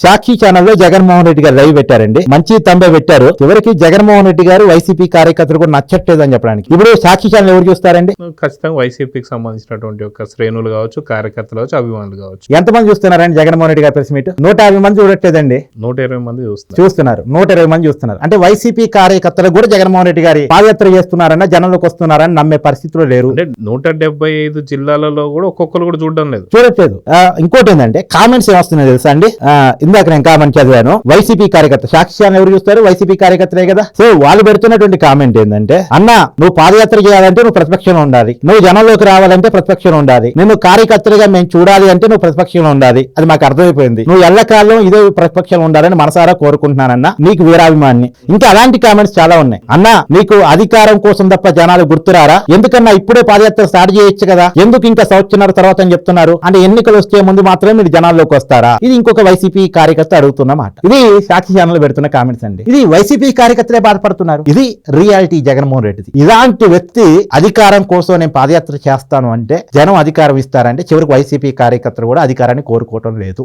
సాక్షి ఛానల్లో జగన్మోహన్ రెడ్డి గారు లైవ్ పెట్టారండి. మంచి తంబే పెట్టారు. చివరికి జగన్మోహన్ రెడ్డి గారు వైసీపీ కార్యకర్తలు కూడా నచ్చట్లేదు అని చెప్పడానికి. ఇప్పుడు సాక్షి ఛానల్ ఎవరు చూస్తారండి? ఖచ్చితంగా వైసీపీకి సంబంధించినటువంటి ఒక శ్రేణులు కావచ్చు, కార్యకర్తలు కావచ్చు, అభిమానులు కావచ్చు. ఎంతమంది చూస్తున్నారండి జగన్మోహన్ రెడ్డి గారి ప్రెస్ మీట్? 150 మంది చూడట్లేదండి, 120 మంది చూస్తున్నారు. 120 మంది చూస్తున్నారు. అంటే వైసీపీ కార్యకర్తలు కూడా జగన్మోహన్ రెడ్డి గారి పాదయాత్ర చేస్తున్నారన్న, జనంలోకి వస్తున్నారని నమ్మే పరిస్థితిలో లేరు. అంటే 175 జిల్లాలలో కూడా ఒక్కొక్కరు కూడా చూడట్లేదు. ఇంకోటి ఏంటంటే కామెంట్స్ ఏమొస్తున్నాయి తెలుసా అండి? ఇందాక నేను కామెంట్ చదివాను. వైసీపీ కార్యకర్త, సాక్షి ఛానల్ ఎవరు చూస్తారు? వైసీపీ కార్యకర్తలే కదా. సో వాళ్ళు పెడుతున్నటువంటి కామెంట్ ఏంటంటే, అన్న నువ్వు పాదయాత్ర చేయాలంటే నువ్వు ప్రతిపక్షంలో ఉండాలి, నువ్వు జనంలోకి రావాలంటే ప్రతిపక్షంలో ఉండాలి, నిన్ను కార్యకర్తలుగా మేము చూడాలి అంటే నువ్వు ప్రతిపక్షంలో ఉండాలి. అది మాకు అర్థమైపోయింది. నువ్వు ఎల్లకాలం ఇదే ప్రతిపక్షంలో ఉండాలని మనసారా కోరుకుంటున్నానన్నా, నీకు వీరాభిమాన్ని. ఇంకా అలాంటి కామెంట్స్ చాలా ఉన్నాయి. అన్న నీకు అధికారం కోసం తప్ప జనాలు గుర్తురారా? ఎందుకన్నా ఇప్పుడే పాదయాత్ర స్టార్ట్ చేయొచ్చు కదా, ఎందుకు ఇంకా సంవత్సరాల తర్వాత అని చెప్తున్నారు? అంటే ఎన్నికలు వచ్చే ముందు మాత్రమే మీరు జనాల్లోకి వస్తారా? ఇది ఇంకొక వైసీపీ కార్యకర్త అడుగుతున్న మాట. ఇది సాక్షి ఛానల్ పెడుతున్న కామెంట్స్ అండి. ఇది వైసీపీ కార్యకర్తలే బాధపడుతున్నారు. ఇది రియాలిటీ జగన్మోహన్ రెడ్డిది. ఇలాంటి వ్యక్తి అధికారం కోసం నేను పాదయాత్ర చేస్తాను అంటే జనం అధికారం ఇస్తారంటే చివరికి వైసీపీ కార్యకర్తలు కూడా అధికారాన్ని కోరుకోవటం లేదు.